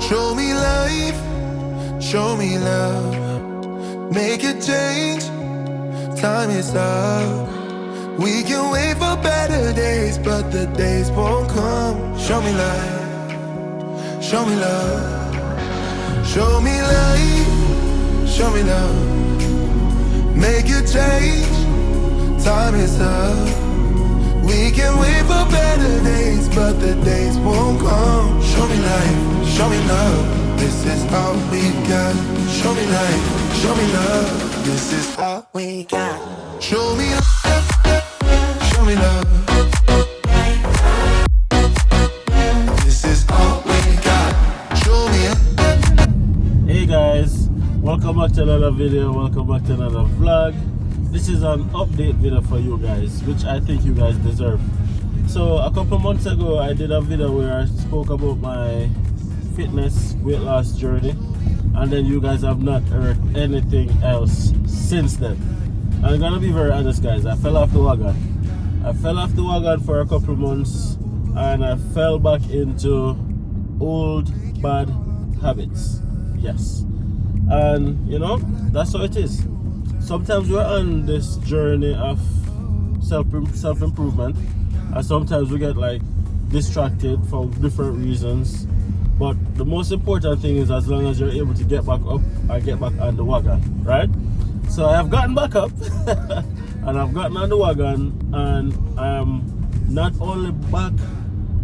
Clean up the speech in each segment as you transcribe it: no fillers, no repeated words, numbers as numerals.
Show me life, show me love. Make a change, time is up. We can wait for better days, but the days won't come. Show me life, show me love. Show me life, show me love. Make a change, time is up. We can wait for better days, but the days won't come. Show me life, show me love. This is all we got. Show me life, show me love. This is all we got. Show me love, show me love. This is all we got. Show me. Hey guys, welcome back to another video. Welcome back to another vlog. This is an update video for you guys, which I think you guys deserve. So a couple months ago I did a video where I spoke about my fitness weight loss journey, and then you guys have not heard anything else since then. I'm gonna be very honest guys, I fell off the wagon. I fell off the wagon for a couple months and I fell back into old bad habits. Yes, and you know, that's how it is. Sometimes we're on this journey of self-improvement, and sometimes we get like distracted for different reasons. But the most important thing is as long as you're able to get back up and get back on the wagon, right? So I have gotten back up and I've gotten on the wagon, and I'm not only back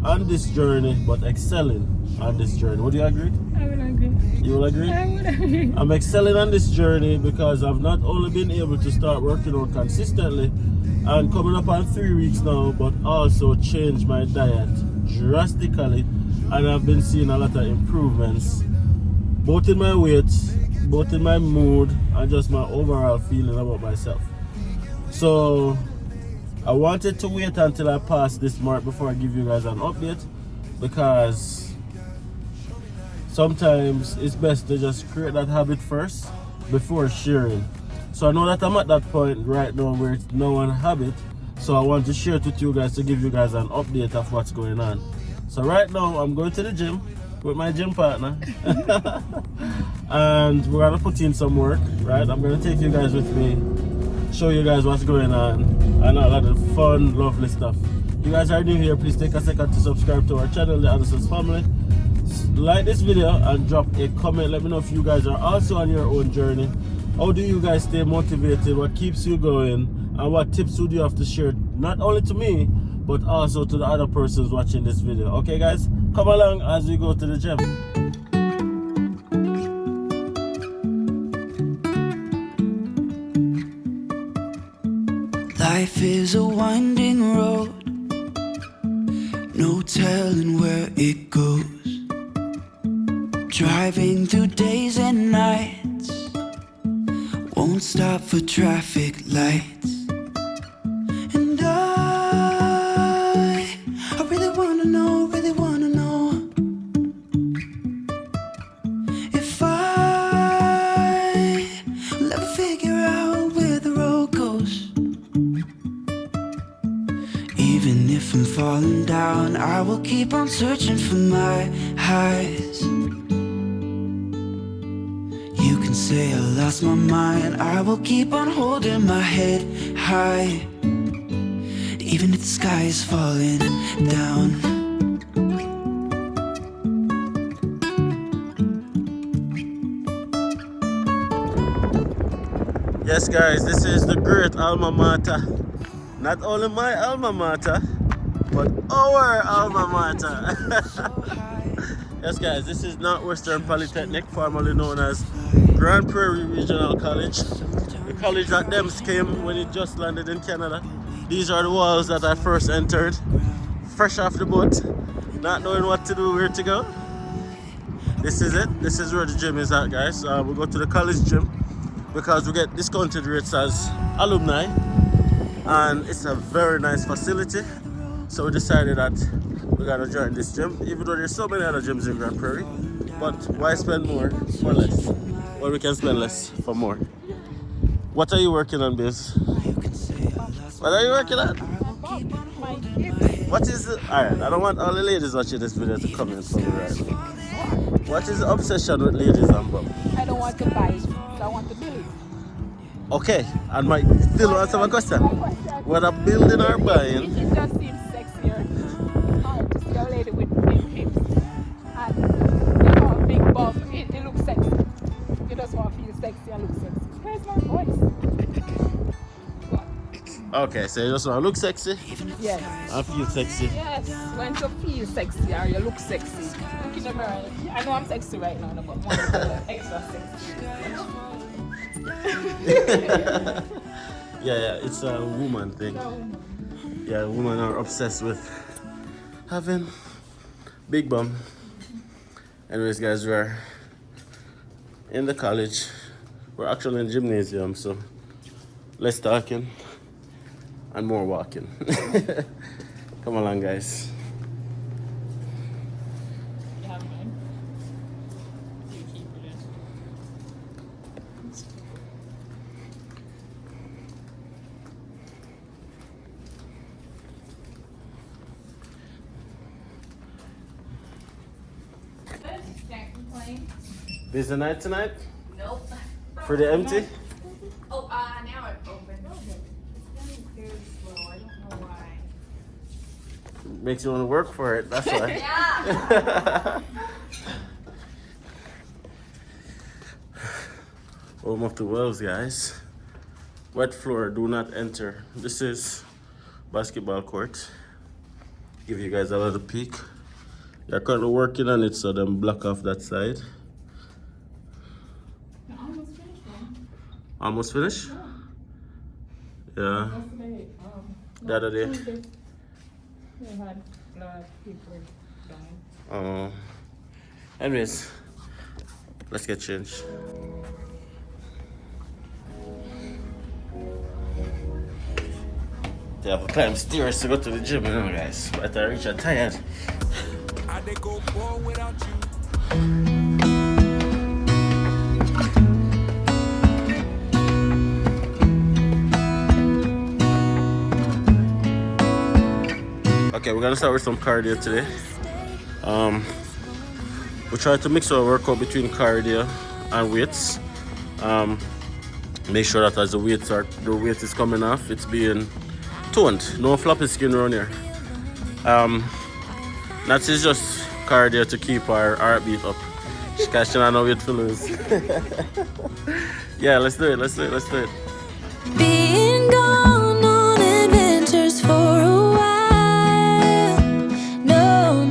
on this journey but excelling on this journey. Would you agree? I would agree. You will agree? I would agree. I'm excelling on this journey because I've not only been able to start working out consistently and coming up on 3 weeks now, but also change my diet drastically, and I've been seeing a lot of improvements both in my weight, both in my mood, and just my overall feeling about myself. So I wanted to wait until I pass this mark before I give you guys an update, because sometimes it's best to just create that habit first before sharing. So I know that I'm at that point right now where it's now a habit, so I want to share it with you guys to give you guys an update of what's going on. So right now I'm going to the gym with my gym partner and we're gonna put in some work, right? I'm gonna take you guys with me, show you guys what's going on and all of the fun, lovely stuff. You guys are new here, please take a second to subscribe to our channel, The Anderson's Family. Like this video and drop a comment. Let me know if you guys are also on your own journey. How do you guys stay motivated? What keeps you going? And what tips would you have to share, not only to me but also to the other persons watching this video? Okay guys, come along as we go to the gym. Life is a winding road, no telling where it goes. Driving through days and nights, won't stop for traffic lights. And I really wanna know if I will ever figure out where the road goes. Even if I'm falling down, I will keep on searching for my highs. You can say I lost my mind, I will keep on holding my head high, even if the sky is falling down. Yes guys, this is the great alma mater. Not only my alma mater, but our alma mater. Yes guys, this is Northwestern Polytechnic, formerly known as Grand Prairie Regional College. The college that Dems came when it just landed in Canada. These are the walls that I first entered, fresh off the boat, not knowing what to do, where to go. This is it. This is where the gym is at guys. We go to the college gym because we get discounted rates as alumni, and it's a very nice facility. So we decided that we're gonna join this gym, even though there's so many other gyms in Grand Prairie. But why spend more for less? Well, we can spend less for more. What are you working on, Biz? What are you working on? My hips. What is it? Alright, I don't want all the ladies watching this video to comment for me right now. What is the obsession with ladies and bum? I don't want to buy it, so I want to build. Okay, and my still answer my question. Whether building or buying. It just seems sexier to see a lady with big hips and a big bum. It looks sexy. You just want to feel sexy and look sexy. Where's my voice? Okay, so you just want to look sexy Yes. and feel sexy. Yes. When you feel sexy or you look sexy. Look in the mirror. I know I'm sexy right now, but more extra sexy. Yeah, it's a woman thing. Yeah, women are obsessed with having big bum. Anyways, guys, we're in the college. We're actually in the gymnasium, so less talking and more walking. Come along, guys. Busy night tonight? Nope. Pretty empty? Oh, now it's open. It's going very slow. I don't know why. Makes you want to work for it, that's why. Yeah. Home of the Wells, guys. Wet floor, do not enter. This is basketball court. Give you guys a little peek. They're currently working on it, so them block off that side. Almost finished one. Almost finished? Yeah. Yesterday, The other day. Tuesday, we had a lot of people dying. Anyways, let's get changed. They have to climb stairs to go to the gym, you know, guys. But I reach, I'm tired. I did go poor without you. Okay, we're gonna start with some cardio today. We try to mix our workout between cardio and weights. Make sure that as the weight is coming off, it's being toned. No floppy skin around here. That is just cardio to keep our heartbeat up. Because she don't know weight to lose. Yeah, let's do it. Being gone on adventures for a while. No.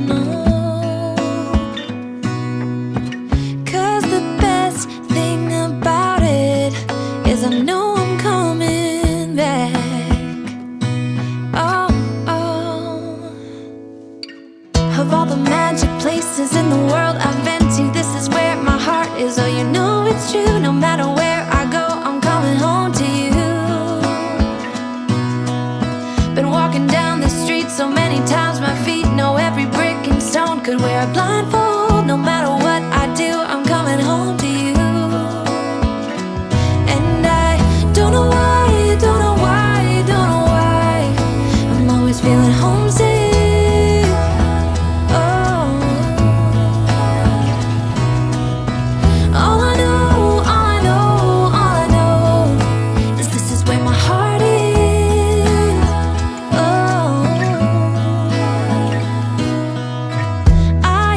'Cause the best thing about it is I know I'm coming back. Oh. Of all the magic places in the world I've been to, this is where my heart is. Oh, you know it's true. No matter where I go, I'm coming home to you. Been walking down the street so many times, my feet know every brick and stone. Could wear a blindfold. No matter what I do, I'm coming home to you. And I don't know why. I'm always feeling homesick. Oh. All I know is this is where my heart is. Oh. I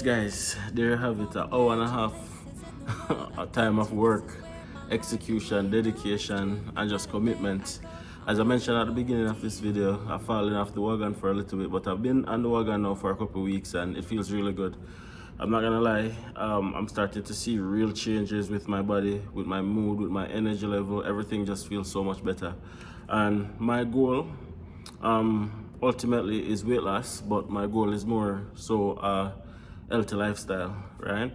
guys, there you have it, an hour and a half a time of work, execution, dedication, and just commitment. As I mentioned at the beginning of this video, I've fallen off the wagon for a little bit, but I've been on the wagon now for a couple of weeks and it feels really good. I'm not gonna lie, I'm starting to see real changes with my body, with my mood, with my energy level. Everything just feels so much better. And my goal, ultimately, is weight loss, but my goal is more so healthy lifestyle, right?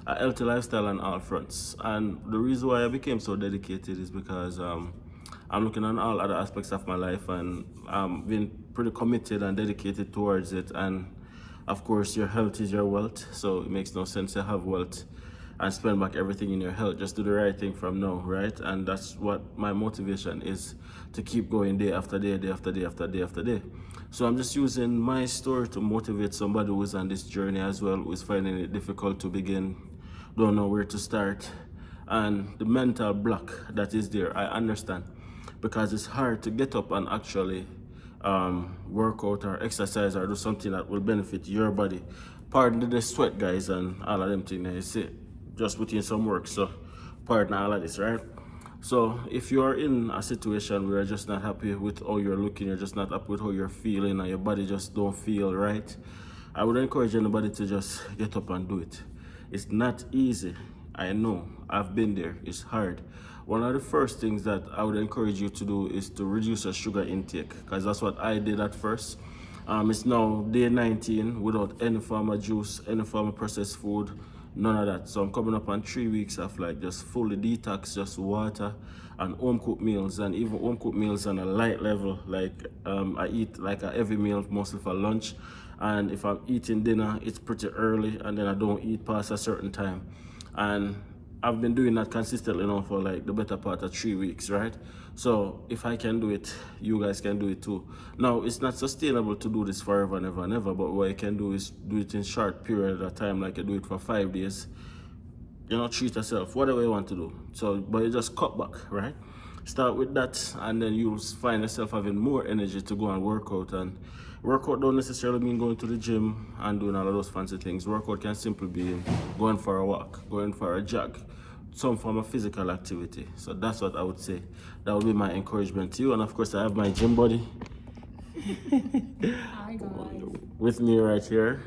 A healthy lifestyle on all fronts. And the reason why I became so dedicated is because I'm looking on all other aspects of my life and I'm being pretty committed and dedicated towards it. And of course, your health is your wealth, so it makes no sense to have wealth and spend back everything in your health. Just do the right thing from now, right? And that's what my motivation is, to keep going day after day, day after day after day after day. So I'm just using my story to motivate somebody who's on this journey as well, who's finding it difficult to begin, don't know where to start. And the mental block that is there, I understand, because it's hard to get up and actually work out or exercise or do something that will benefit your body. Pardon the sweat, guys, and all of them things. You see, just put in some work, so pardon all of this, right? So if you are in a situation where you're just not happy with how you're looking, you're just not happy with how you're feeling, and your body just don't feel right, I would encourage anybody to just get up and do it. It's not easy, I know, I've been there, it's hard. One of the first things that I would encourage you to do is to reduce your sugar intake, because that's what I did at first. It's now day 19 without any form of juice, any form of processed food, none of that. So I'm coming up on 3 weeks of like just fully detox, just water and home cooked meals, and even home cooked meals on a light level. Like I eat like a heavy meal mostly for lunch, and if I'm eating dinner, it's pretty early, and then I don't eat past a certain time. And I've been doing that consistently now for like the better part of 3 weeks, right? So if I can do it, you guys can do it too. Now, it's not sustainable to do this forever and ever and ever, but what you can do is do it in short period of time, like you do it for 5 days. You know, treat yourself, whatever you want to do. So, but you just cut back, right? Start with that, and then you'll find yourself having more energy to go and work out. And workout don't necessarily mean going to the gym and doing all of those fancy things. Workout can simply be going for a walk, going for a jog, some form of physical activity. So that's what I would say. That would be my encouragement to you. And of course, I have my gym buddy Hi guys. with me right here.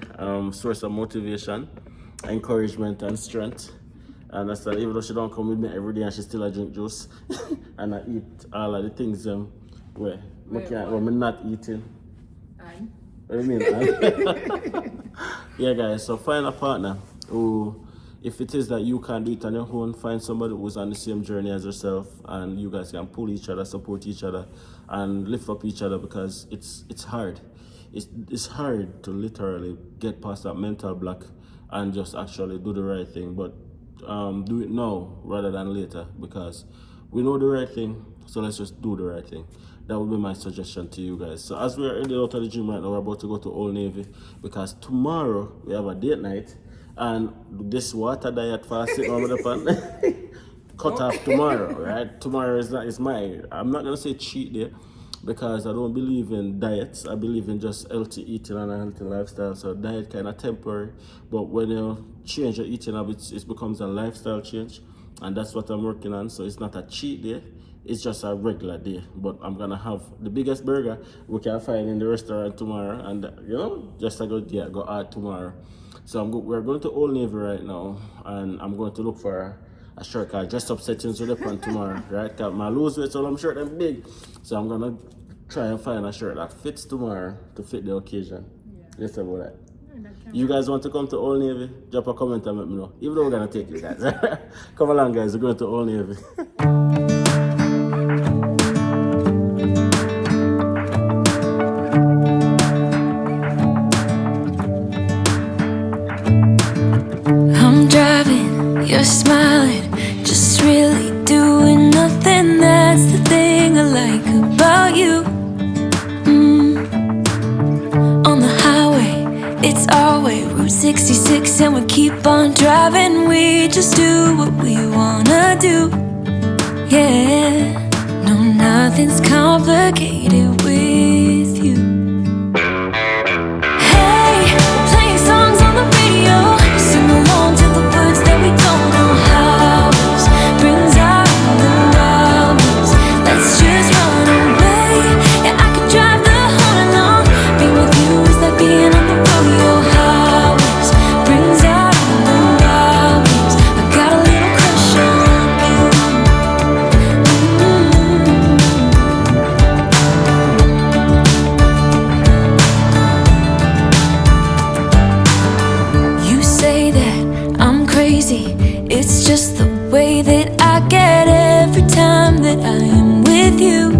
Source of motivation, encouragement, and strength. And that's that. Even though she don't come with me every day, and she still drink juice and I eat all of the things where I'm not eating. What do you mean? Yeah, guys. So find a partner who, if it is that you can't do it on your own, find somebody who's on the same journey as yourself, and you guys can pull each other, support each other, and lift up each other, because it's hard. It's hard to literally get past that mental block and just actually do the right thing. But do it now rather than later, because we know the right thing, so let's just do the right thing. That would be my suggestion to you guys. So as we're heading out of the gym right now, we're about to go to Old Navy, because tomorrow we have a date night, and this water diet fasting on the pan cut off tomorrow, right? Tomorrow is my, I'm not gonna say cheat day, because I don't believe in diets. I believe in just healthy eating and a healthy lifestyle. So diet kind of temporary, but when you change your eating habits, it becomes a lifestyle change, and that's what I'm working on. So it's not a cheat day, it's just a regular day. But I'm gonna have the biggest burger we can find in the restaurant tomorrow, and you know, just a good go out tomorrow. So we're going to Old Navy right now, and I'm going to look for a shirt called Dress Up Settings with the pant tomorrow, right? Cause my loose weight, so I'm shirt them big. So I'm gonna try and find a shirt that fits tomorrow to fit the occasion. Yeah. Let's talk about that. You guys want to come to Old Navy? Drop a comment and let me know. Even though we're gonna take you guys. Come along, guys, we're going to Old Navy. I'm driving, you're smiling, just really doing nothing. That's the thing I like about you. On the highway, it's our way, Route 66, and we keep on driving. We just do what we wanna do. Yeah, no, nothing's complicated with you. Hey, we're playing songs on the radio. time that I am with you.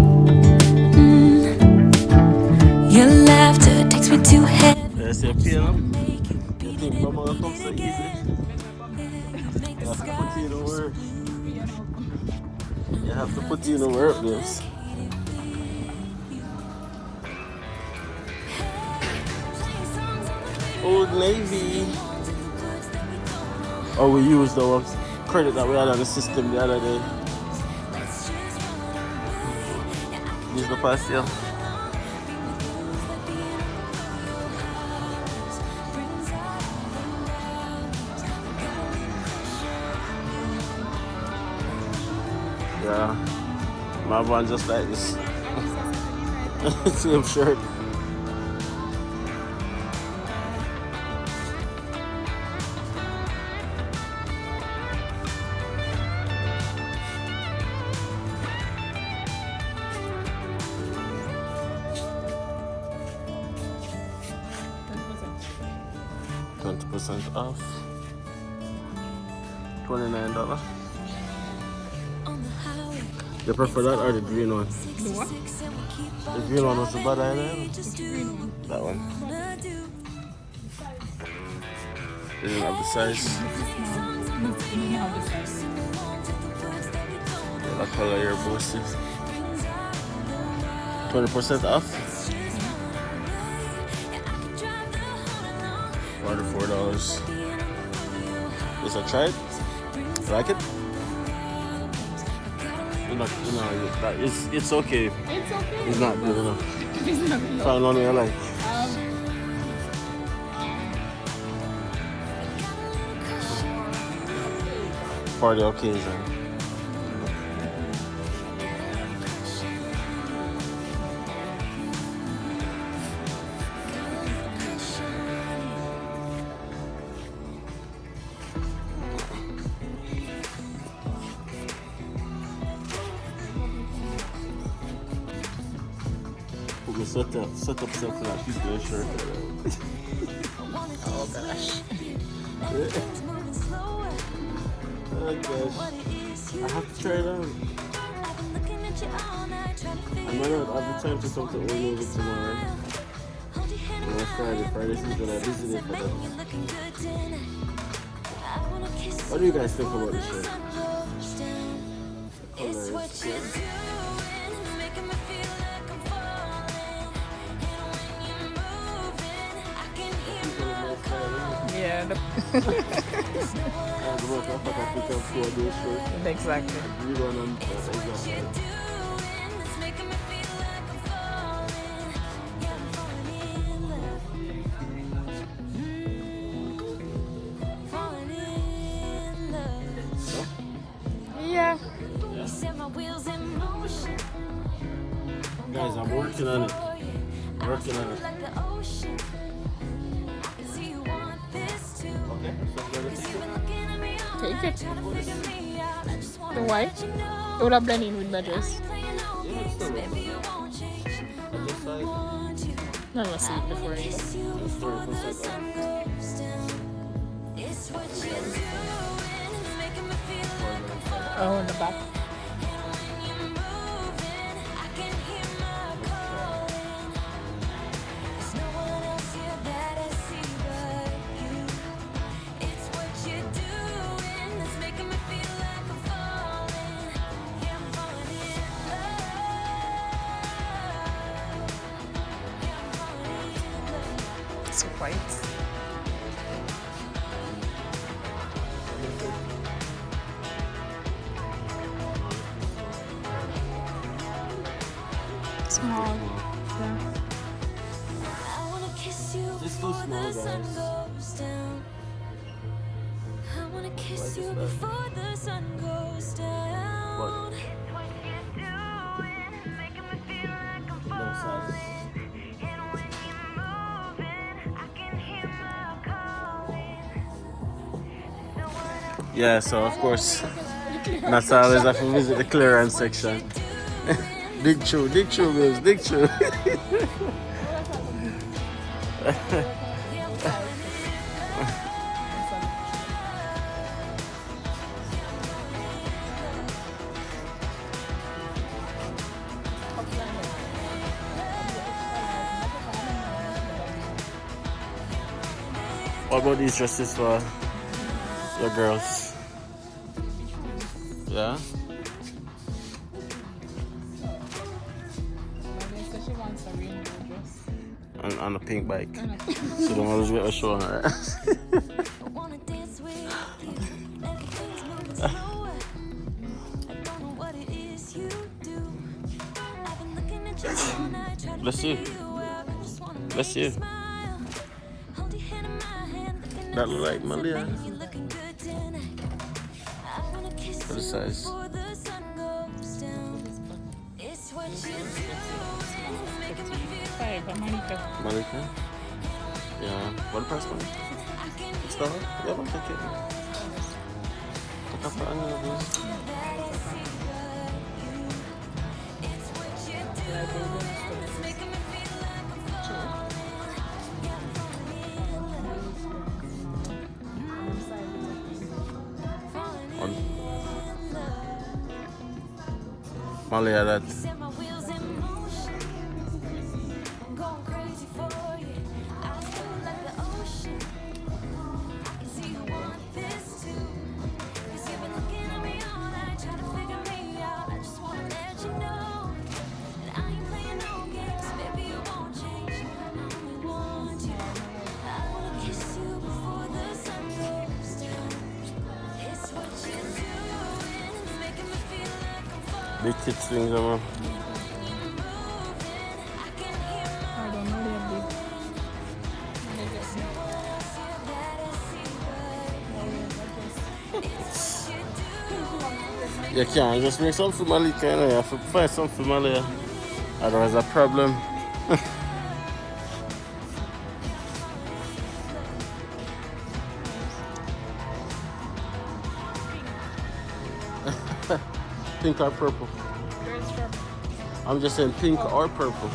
Your laughter takes me to heaven. There's your piano. You think mama will come so easy? You have to put you in the work. You have to put you in the work, babes. Old Navy. Oh, we used the credit that we had on the system the other day. Use the pass, yeah. Yeah, my one just like this. Same shirt. $20% off. $29. You prefer that or the green one? The what? The green one was the bad idea. That one. It didn't have the size. Yeah, that color here boosted. 20% off. $44. Yes, I tried. You like it? It's okay. It's okay. It's not good enough. It's not good. Found one I like. For the occasion. We set up something like this little shirt. Oh gosh. Oh gosh. I have to try it on. I might not have the time to come to Old Navy tomorrow. Friday is when I visit it for them. What do you guys think about this shirt? Hilarious. Yeah. Exactly. Yeah. Guys, I'm working on it. Working on it. Take it. The white? It would have blended in with my dress. No, I'll see it before either. Oh, in the back. It's white. Small. Yeah. It's too small, guys. I wanna kiss you before the sun goes down. What? No size. Yeah, so of course, that's always have to visit the clearance section. dig through, girls, dig through. What about these dresses for your girls? Yeah? So she wants a rainbow dress. On a pink bike. And a So don't always get a show on her. Wanna dance with you, everything's moving slower. I don't know what it is you do. I've been looking at you all night, trying to Bless you. figure you out. I just wanna Bless make you. smile. Hold your hand in my hand, looking That at look the like sunset, Malia. baby, you're looking good tonight. I wanna kiss For the you size. before the sun goes down. It's what you do, it's making me feel five, a Monica. Malika? Yeah. What price point? I can Star? Yeah, I'll take it. Take off the onion, please. It's what you do, it's making me feel like I'm falling. Yeah, I'm falling in love. Malia, that. Set my wheels in motion. I'm going crazy for you. I feel like the ocean. I can see you want this too. 'Cause you've been looking at me all night, trying to figure me out. I just wanna let you know that I ain't playing no games. Baby, you won't change. I only want you. I wanna kiss you before the sun goes down. It's what you're doing. It's making me feel like I'm falling. Big kids things, man. I don't know, they're big. And they just You can't just make something for Malika, you know. You have to find something for Malia. Otherwise, a problem. Pink or purple? Where's from? I'm just saying pink or purple.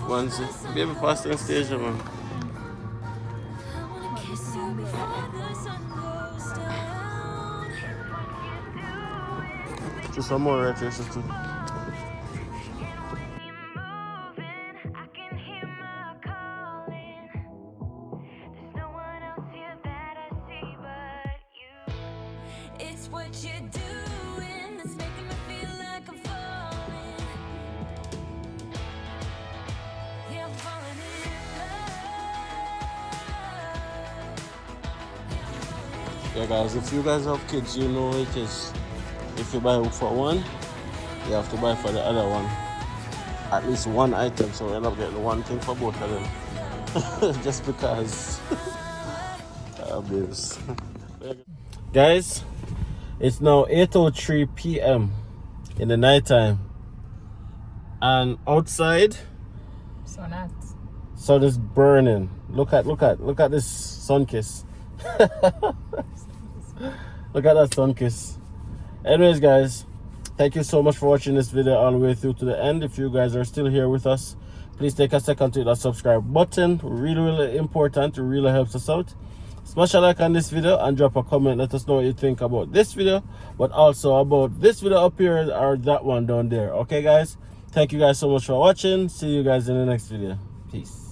Onesie. Baby, pass the stage, man. Just some more right here, sister. It's what you're doing that's making me feel like I'm falling. Yeah, I'm falling in love. Yeah, guys, if you guys have kids, you know it is. If you buy for one, you have to buy for the other one. At least one item, so we end up getting one thing for both of them. Just because. Abuse. Guys, it's now 8:03 p.m. in the nighttime. And outside, So not. sun is burning. Look at this sun kiss. Look at that sun kiss. Anyways, guys, thank you so much for watching this video all the way through to the end. If you guys are still here with us, please take a second to hit that subscribe button. Really important. It really helps us out. Smash a like on this video and drop a comment. Let us know what you think about this video, but also about this video up here or that one down there. Okay, guys? Thank you guys so much for watching. See you guys in the next video. Peace.